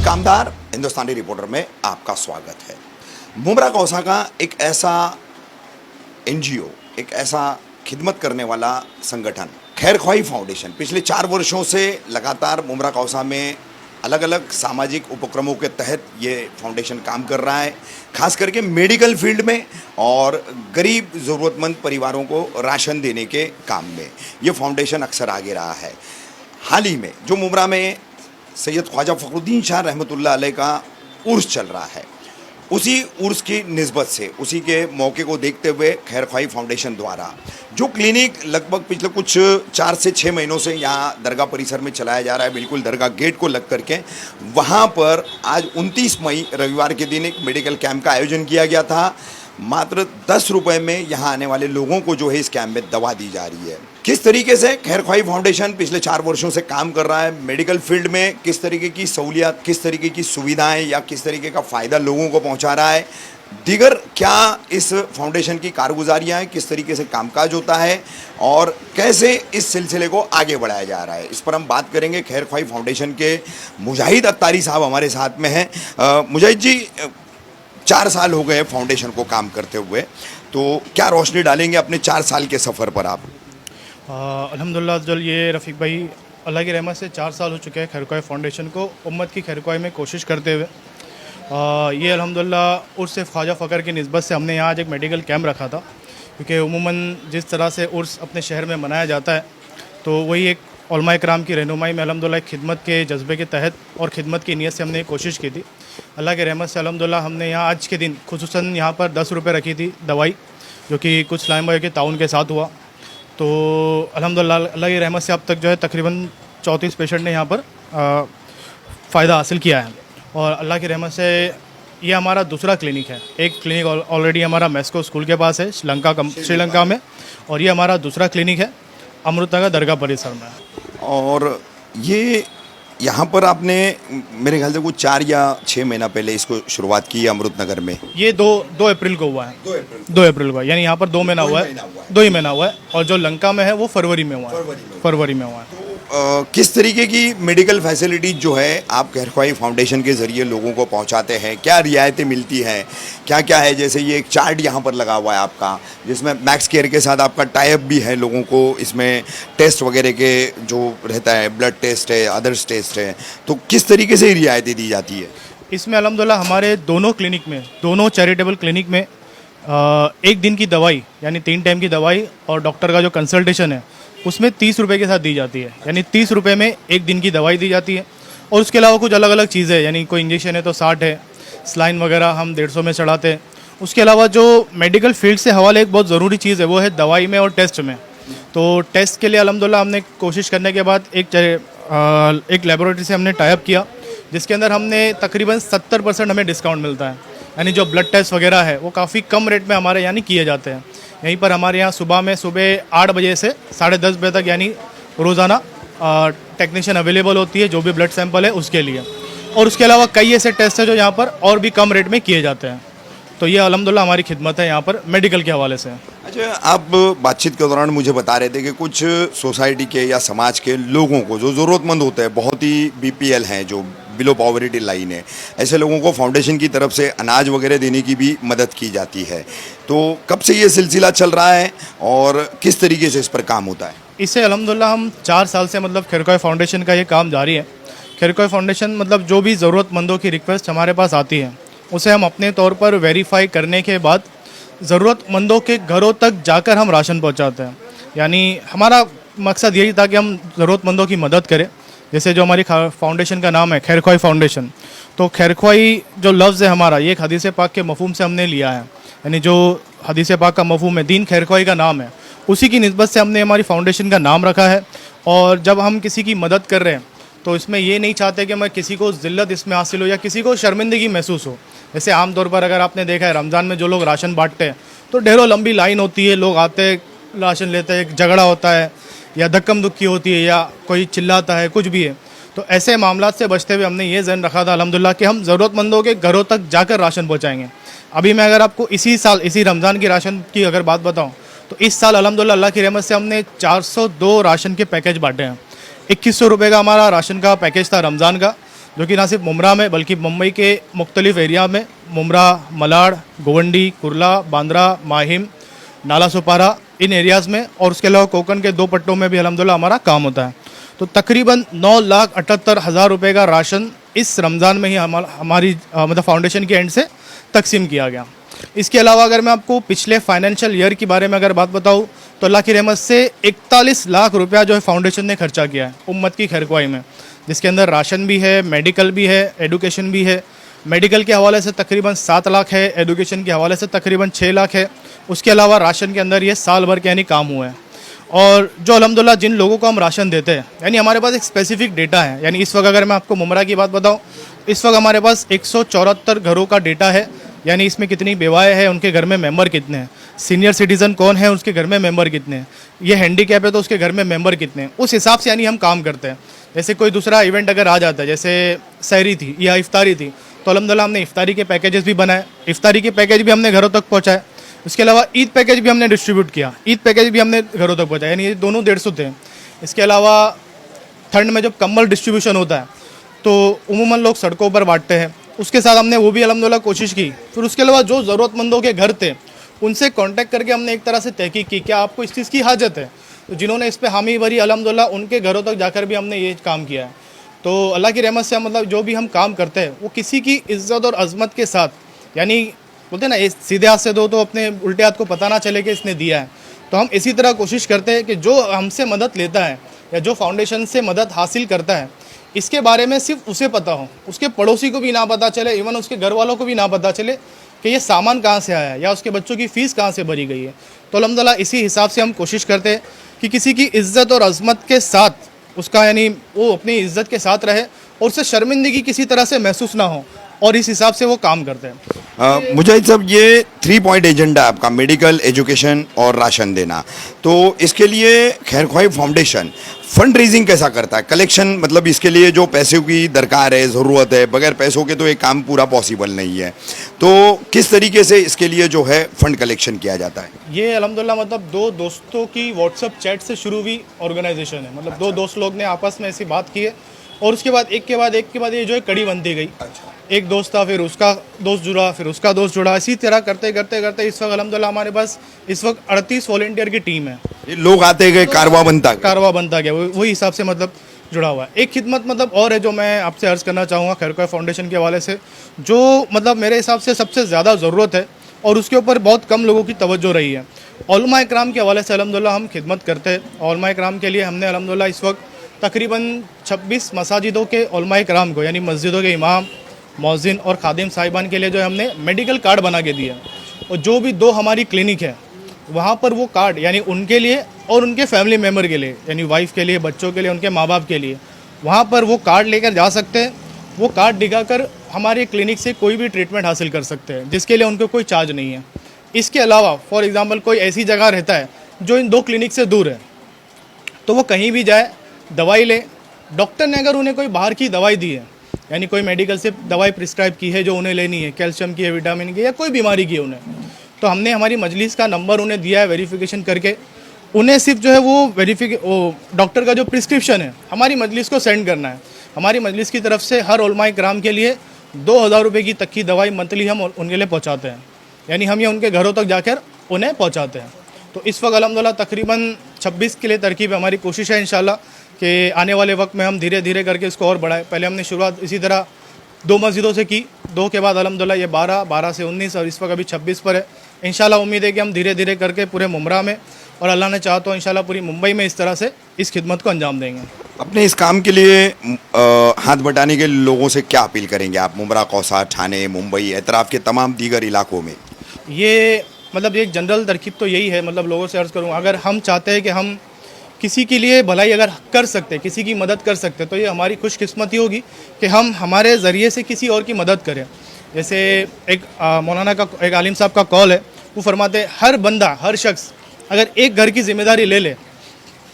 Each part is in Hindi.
कामदार हिंदुस्तानी रिपोर्टर में आपका स्वागत है। मुमरा कौसा का एक ऐसा एनजीओ, एक ऐसा खिदमत करने वाला संगठन खैरख्वाही फाउंडेशन पिछले 4 वर्षों से लगातार मुमरा कौसा में अलग अलग सामाजिक उपक्रमों के तहत ये फाउंडेशन काम कर रहा है, खास करके मेडिकल फील्ड में और गरीब ज़रूरतमंद परिवारों को राशन देने के काम में ये फाउंडेशन अक्सर आगे रहा है। हाल ही में जो मुमरा में सैयद ख्वाजा फ़खरुद्दीन शाह रहमतुल्लाह अलैह का उर्स चल रहा है, उसी उर्स की निस्बत से, उसी के मौके को देखते हुए खैरख्वाही फाउंडेशन द्वारा जो क्लिनिक लगभग पिछले कुछ 4 से 6 महीनों से यहाँ दरगाह परिसर में चलाया जा रहा है, बिल्कुल दरगाह गेट को लग करके, वहाँ पर आज 29 मई रविवार के दिन एक मेडिकल कैंप का आयोजन किया गया था। मात्र 10 रुपये में यहाँ आने वाले लोगों को जो है इस कैंप में दवा दी जा रही है। किस तरीके से खैरख्वाही फाउंडेशन पिछले 4 वर्षों से काम कर रहा है, मेडिकल फील्ड में किस तरीके की सहूलियत, किस तरीके की सुविधाएं या किस तरीके का फ़ायदा लोगों को पहुंचा रहा है, दीगर क्या इस फाउंडेशन की कारगुजारियाँ हैं, किस तरीके से कामकाज होता है और कैसे इस सिलसिले को आगे बढ़ाया जा रहा है, इस पर हम बात करेंगे। खैरख्वाही फाउंडेशन के मुजाहिद अत्तारी साहब हमारे साथ में हैं। मुजाहिद जी, 4 साल हो गए फाउंडेशन को काम करते हुए, तो क्या रोशनी डालेंगे अपने 4 साल के सफ़र पर आप? अल्हम्दुलिल्लाह जल ये रफ़ीक भाई अल्लाह की रहमत से 4 साल हो चुके हैं खैरख्वाही फाउंडेशन को उम्मत की खैरख्वाही में कोशिश करते हुए। ये अल्हम्दुलिल्लाह उर्स ख्वाजा फ़कर की निस्बत से हमने यहाँ आज एक मेडिकल कैंप रखा था, क्योंकि उमूमन जिस तरह से उर्स अपने शहर में मनाया जाता है, तो वही एक उलमा कराम की रहनुमाई में अल्हम्दुलिल्लाह खिदमत के जज्बे के तहत और खिदमत की नीयत से हमने कोशिश की थी। अल्लाह की रहमत से अल्हम्दुलिल्लाह हमने यहाँ आज के दिन खुसूसन यहाँ पर 10 रुपये रखी थी दवाई, जो कि कुछ इस्लाम भाई के ताउन के साथ हुआ। तो अल्हम्दुलिल्लाह अल्लाह की रहमत से अब तक जो है तकरीबन 34 पेशेंट ने यहाँ पर फ़ायदा हासिल किया है। और अल्लाह की रहमत से ये हमारा दूसरा क्लिनिक है। एक क्लिनिक ऑलरेडी हमारा मेस्को स्कूल के पास है श्रीलंका में, और ये हमारा दूसरा क्लिनिक है अमृतनगर दरगाह परिसर में। और ये यहाँ पर आपने मेरे ख्याल से कुछ 4 या 6 महीना पहले इसको शुरुआत की है अमृतनगर में। ये 2 अप्रैल को हुआ है। 2 अप्रैल को, यानी यहाँ पर 2 महीना हुआ है, 2 ही महीना हुआ है। और जो लंका में है वो फरवरी में हुआ है, फरवरी में हुआ है। किस तरीके की मेडिकल फैसिलिटीज जो है आप खैरख्वाही फाउंडेशन के ज़रिए लोगों को पहुंचाते हैं, क्या रियायतें मिलती हैं, क्या क्या है? जैसे ये एक चार्ट यहाँ पर लगा हुआ है आपका, जिसमें मैक्स केयर के साथ आपका टाई अप भी है, लोगों को इसमें टेस्ट वगैरह के जो रहता है, ब्लड टेस्ट है, अदर्स टेस्ट है, तो किस तरीके से रियायतें दी जाती है? इसमें अल्हम्दुलिल्लाह हमारे दोनों क्लिनिक में, दोनों चैरिटेबल क्लिनिक में 1 दिन की दवाई यानी 3 टाइम की दवाई और डॉक्टर का जो कंसल्टेशन है उसमें 30 रुपये के साथ दी जाती है। यानी 30 रुपये में 1 दिन की दवाई दी जाती है। और उसके अलावा कुछ अलग अलग चीज़ें, यानी कोई इंजेक्शन है तो 60 है, स्लाइन वगैरह हम 150 में चढ़ाते हैं। उसके अलावा जो मेडिकल फील्ड से हवाले एक बहुत ज़रूरी चीज़ है वो है दवाई में और टेस्ट में। तो टेस्ट के लिए अल्हम्दुलिल्लाह हमने कोशिश करने के बाद एक लेबोरेटरी से हमने टाई अप किया, जिसके अंदर हमने तकरीबन 70% हमें डिस्काउंट मिलता है। यानी जो ब्लड टेस्ट वगैरह है वो काफ़ी कम रेट में हमारे यानी किए जाते हैं। यहीं पर हमारे यहाँ सुबह 8 बजे से 10:30 बजे तक यानी रोज़ाना टेक्नीशियन अवेलेबल होती है जो भी ब्लड सैंपल है उसके लिए। और उसके अलावा कई ऐसे टेस्ट हैं जो यहाँ पर और भी कम रेट में किए जाते हैं। तो ये अल्हम्दुलिल्लाह हमारी खिदमत है यहाँ पर मेडिकल के हवाले से। अच्छा, आप बातचीत के दौरान मुझे बता रहे थे कि कुछ सोसाइटी के या समाज के लोगों को जो ज़रूरतमंद होते हैं, बहुत ही BPL हैं, जो बिलो पॉवर्टी लाइन है, ऐसे लोगों को फाउंडेशन की तरफ से अनाज वगैरह देने की भी मदद की जाती है। तो कब से ये सिलसिला चल रहा है और किस तरीके से इस पर काम होता है? इससे अल्हम्दुलिल्लाह हम 4 साल से मतलब खैरख्वाही फाउंडेशन का ये काम जारी है। खैरख्वाही फाउंडेशन मतलब जो भी ज़रूरतमंदों की रिक्वेस्ट हमारे पास आती है उसे हम अपने तौर पर वेरीफाई करने के बाद ज़रूरतमंदों के घरों तक जाकर हम राशन पहुंचाते हैं। यानी हमारा मकसद यही था कि हम ज़रूरतमंदों की मदद करें। जैसे जो हमारी फाउंडेशन का नाम है खैरख्वाही फाउंडेशन, तो खैरख्वाही जो लफ्ज़ है हमारा ये एक हदीस पाक के मफ़हूम से हमने लिया है। यानी जो हदीस पाक का मफ़हूम है, दीन खैरख्वाही का नाम है, उसी की निस्बत से हमने हमारी फाउंडेशन का नाम रखा है। और जब हम किसी की मदद कर रहे हैं तो इसमें ये नहीं चाहते कि मैं किसी को ज़िल्लत इसमें हासिल हो या किसी को शर्मिंदगी महसूस हो। जैसे आमतौर पर अगर आपने देखा है रमज़ान में जो लोग राशन बांटते हैं तो ढेरों लंबी लाइन होती है, लोग आते हैं राशन लेते हैं, झगड़ा होता है या धक्कम धुक्की होती है या कोई चिल्लाता है, कुछ भी है। तो ऐसे मामला से बचते हुए हमने ये ज़हन रखा था अल्हम्दुलिल्लाह कि हम ज़रूरतमंदों के घरों तक जाकर राशन पहुँचाएँगे। अभी मैं अगर आपको इसी साल इसी रमज़ान की राशन की अगर बात बताऊँ तो इस साल अल्हम्दुलिल्लाह अल्लाह की रहमत से हमने 402 राशन के पैकेज बांटे हैं। 2100 रुपये का हमारा राशन का पैकेज था रमज़ान का, जो कि ना सिर्फ मुमरा में बल्कि मुंबई के मुख्तलिफ एरिया में मुमरा, मलाड, गोवंडी, कुर्ला, बांद्रा, माहिम, नाला सोपारा इन एरियाज़ में और उसके अलावा कोकन के 2 पट्टों में भी अल्हम्दुलिल्लाह हमारा काम होता है। तो तकरीबन 9,78,000 रुपये का राशन इस रमज़ान में ही हमारी मतलब फाउंडेशन के एंड से तकसीम किया गया। इसके अलावा अगर मैं आपको पिछले फाइनेंशियल ईयर के बारे में अगर बात बताऊँ तो अल्लाह की रहमत से 41 लाख रुपया जो है फाउंडेशन ने खर्चा किया है उम्मत की खैरख्वाही में, जिसके अंदर राशन भी है, मेडिकल भी है, एडुकेशन भी है। मेडिकल के हवाले से तकरीबन 7 लाख है, एडुकेशन के हवाले से तकरीबन 6 लाख है। उसके अलावा राशन के अंदर ये साल भर के यानी काम हुआ है। और जो अल्हम्दुलिल्लाह जिन लोगों को हम राशन देते हैं यानी हमारे पास एक स्पेसिफिक डेटा है। यानी इस वक्त अगर मैं आपको मुमरा की बात बताऊं, इस वक्त हमारे पास 174 घरों का डेटा है। यानी इसमें कितनी बेवाएँ हैं, उनके घर में मेंबर कितने हैं, सीनियर सिटीज़न कौन है, उसके घर में मेंबर कितने हैं, ये हैंडीकैप है तो उसके घर में मेंबर कितने हैं, उस हिसाब से यानी हम काम करते हैं। जैसे कोई दूसरा इवेंट अगर आ जाता है, जैसे सहरी थी या इफ्तारी थी, तो अल्हम्दुलिल्लाह हमने इफ्तारी के पैकेजेस भी बनाए, इफ्तारी के पैकेज भी हमने घरों तक पहुँचाए। उसके अलावा ईद पैकेज भी हमने डिस्ट्रीब्यूट किया, ईद पैकेज भी हमने घरों तक पहुँचाया, यानी ये दोनों 150 थे। इसके अलावा ठंड में जब कंबल डिस्ट्रीब्यूशन होता है तो उमूमन लोग सड़कों पर बांटते हैं, उसके साथ हमने वो भी अल्हम्दुलिल्लाह कोशिश की। फिर उसके अलावा जो ज़रूरतमंदों के घर थे उनसे कांटेक्ट करके हमने एक तरह से तहकीक की क्या आपको इस चीज़ की हाजत है, तो जिन्होंने इस पे हामी भरी अल्हम्दुलिल्लाह उनके घरों तक जाकर भी हमने ये काम किया है। तो अल्लाह की रहमत से मतलब जो भी हम काम करते हैं वो किसी की इज़्ज़त और अज़मत के साथ, यानी बोलते हैं ना ये सीधे हाथ से दो तो अपने उल्टे हाथ को पता ना चले कि इसने दिया है। तो हम इसी तरह कोशिश करते हैं कि जो हमसे मदद लेता है या जो फाउंडेशन से मदद हासिल करता है इसके बारे में सिर्फ उसे पता हो, उसके पड़ोसी को भी ना पता चले, इवन उसके घर वालों को भी ना पता चले कि ये सामान कहाँ से आया है या उसके बच्चों की फ़ीस कहाँ से भरी गई है। तो अल्हम्दुलिल्लाह इसी हिसाब से हम कोशिश करते हैं कि किसी की इज़्ज़त और अज़मत के साथ उसका यानी वो अपनी इज़्ज़त के साथ रहे और उससे शर्मिंदगी किसी तरह से महसूस ना हो, और इस हिसाब से वो काम करते हैं। मुजाहिद साहब, ये 3 पॉइंट एजेंडा है आपका, मेडिकल, एजुकेशन और राशन देना। तो इसके लिए खैरख्वाही फाउंडेशन फंड रेजिंग कैसा करता है, कलेक्शन, मतलब इसके लिए जो पैसों की दरकार है, ज़रूरत है, बगैर पैसों के तो ये काम पूरा पॉसिबल नहीं है। तो किस तरीके से इसके लिए जो है फंड कलेक्शन किया जाता है? ये अल्हम्दुलिल्लाह मतलब 2 दोस्तों की व्हाट्सएप चैट से शुरू हुई ऑर्गेनाइजेशन है। मतलब 2 दोस्त लोग ने आपस में ऐसी बात की है और उसके बाद एक के बाद ये जो है कड़ी बनती गई। एक दोस्त था, फिर उसका दोस्त जुड़ा, फिर उसका दोस्त जुड़ा, इसी तरह करते करते इस वक्त अल्हम्दुलिल्लाह हमारे पास इस वक्त 38 वॉलंटियर की टीम है। ये लोग आते गए, कारवां बनता गया, वही हिसाब से मतलब जुड़ा हुआ है। एक खिदमत मतलब और है जो मैं आपसे अर्ज़ करना चाहूँगा खैरख्वाही फाउंडेशन के हवाले से, जो मतलब मेरे हिसाब से सबसे ज़्यादा ज़रूरत है और उसके ऊपर बहुत कम लोगों की तवज्जो रही है। उलमा इकराम के हवाले से अल्हम्दुलिल्लाह हम खिदमत करते हैं। उलमा इकराम के लिए हमने अल्हम्दुलिल्लाह इस वक्त तकरीबन 26 मसाजिदों के उलमा इकराम को, यानी मस्जिदों के इमाम, मौज़िन और खादिम साहिबान के लिए जो है हमने मेडिकल कार्ड बना के दिया। और जो भी 2 हमारी क्लिनिक है वहाँ पर वो कार्ड यानी उनके लिए और उनके फैमिली मेम्बर के लिए, यानी वाइफ के लिए, बच्चों के लिए, उनके माँ बाप के लिए, वहाँ पर वो कार्ड लेकर जा सकते हैं। वो कार्ड दिखाकर हमारे क्लिनिक से कोई भी ट्रीटमेंट हासिल कर सकते हैं, जिसके लिए उनको कोई चार्ज नहीं है। इसके अलावा फॉर एग्ज़ाम्पल कोई ऐसी जगह रहता है जो इन 2 क्लिनिक से दूर है, तो वो कहीं भी जाए, दवाई ले, डॉक्टर ने अगर उन्हें कोई बाहर की दवाई दी है, यानी कोई मेडिकल से दवाई प्रिस्क्राइब की है जो उन्हें लेनी है, कैल्शियम की है, विटामिन की या कोई बीमारी की है उन्हें, तो हमने हमारी मजलिस का नंबर उन्हें दिया है वेरिफिकेशन करके। उन्हें सिर्फ जो है वो डॉक्टर का जो प्रिस्क्रिप्शन है हमारी मजलिस को सेंड करना है। हमारी मजलिस की तरफ से हर उलमा इकराम के लिए 2000 रुपये की तक की दवाई मंथली हम उनके लिए पहुँचाते हैं, यानी हम ये उनके घरों तक जाकर उन्हें पहुँचाते हैं। तो इस वक्त अल्हम्दुलिल्लाह तकरीबन 26 के लिए तरकीब है। हमारी कोशिश है इंशाल्लाह कि आने वाले वक्त में हम धीरे धीरे करके इसको और बढ़ाएं। पहले हमने शुरुआत इसी तरह 2 मस्जिदों से की, 2 के बाद अल्हम्दुलिल्लाह ये 12 से 19 और इस वक्त अभी 26 पर है। इंशाल्लाह उम्मीद है कि हम धीरे धीरे करके पूरे मुमरा में और अल्लाह ने चाहा तो इंशाल्लाह पूरी मुंबई में इस तरह से इस खिदमत को अंजाम देंगे। अपने इस काम के लिए हाथ बटाने के लोगों से क्या अपील करेंगे आप, मुमरा, कौसा, ठाणे, मुंबई, एतराफ़ के तमाम दीगर इलाकों में? ये मतलब एक जनरल तरकीब तो यही है, मतलब लोगों से अर्ज़ करूँगा, अगर हम चाहते हैं कि हम किसी के लिए भलाई अगर कर सकते, किसी की मदद कर सकते, तो ये हमारी खुशकिस्मती होगी कि हम हमारे ज़रिए से किसी और की मदद करें। जैसे एक मौलाना का, एक आलिम साहब का कॉल है, वो फरमाते हैं हर बंदा, हर शख्स अगर एक घर की जिम्मेदारी ले ले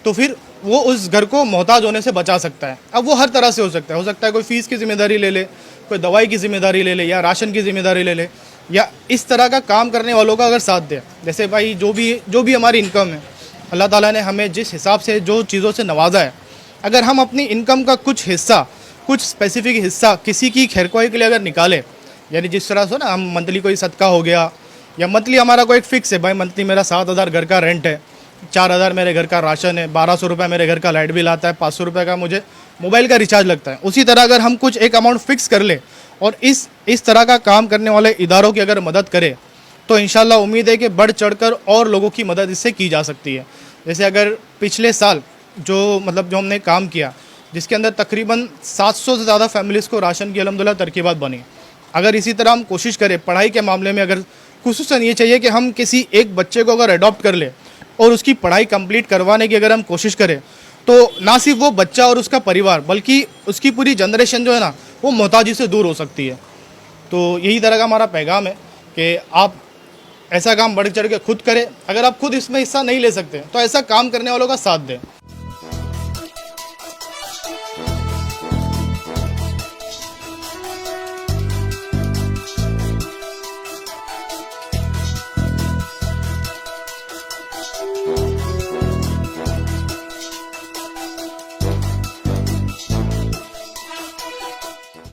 तो फिर वो उस घर को मोहताज होने से बचा सकता है। अब वो हर तरह से हो सकता है कोई फ़ीस की जिम्मेदारी ले ले, कोई दवाई की जिम्मेदारी ले ले, या राशन की जिम्मेदारी ले ले, या इस तरह का काम करने वालों का अगर साथ दे। जैसे भाई जो भी हमारी इनकम है, अल्लाह ताला ने हमें जिस हिसाब से जो चीज़ों से नवाजा है, अगर हम अपनी इनकम का कुछ हिस्सा कुछ स्पेसिफिक हिस्सा किसी की खैरख्वाही के लिए अगर निकाले, यानी जिस तरह से ना हम मंथली कोई सदका हो गया, या मंथली हमारा कोई एक फिक्स है, भाई मंथली मेरा 7,000 घर का रेंट है, 4,000 मेरे घर का राशन है, 1,200 रुपये मेरे घर का लाइट बिल आता है, 500 रुपये का मुझे मोबाइल का रिचार्ज लगता है। उसी तरह अगर हम कुछ एक अमाउंट फिक्स कर ले और इस तरह का काम करने वाले इदारों की अगर मदद करें, तो इंशाल्लाह उम्मीद है कि बढ़ चढ़कर और लोगों की मदद इससे की जा सकती है। जैसे अगर पिछले साल जो हमने काम किया, जिसके अंदर तकरीबन 700 से ज़्यादा फैमिलीज़ को राशन की अल्हम्दुलिल्लाह तरकीबात बनी। अगर इसी तरह हम कोशिश करें पढ़ाई के मामले में, अगर खुसूसन ये चाहिए कि हम किसी एक बच्चे को अगर अडॉप्ट कर ले और उसकी पढ़ाई कंप्लीट करवाने की अगर हम कोशिश करें, तो ना सिर्फ वो बच्चा और उसका परिवार बल्कि उसकी पूरी जनरेशन जो है ना, वो मोहताजी से दूर हो सकती है। तो यही तरह का हमारा पैगाम है कि आप ऐसा काम बढ़ चढ़ के खुद करें। अगर आप खुद इसमें हिस्सा नहीं ले सकते तो ऐसा काम करने वालों का साथ दें।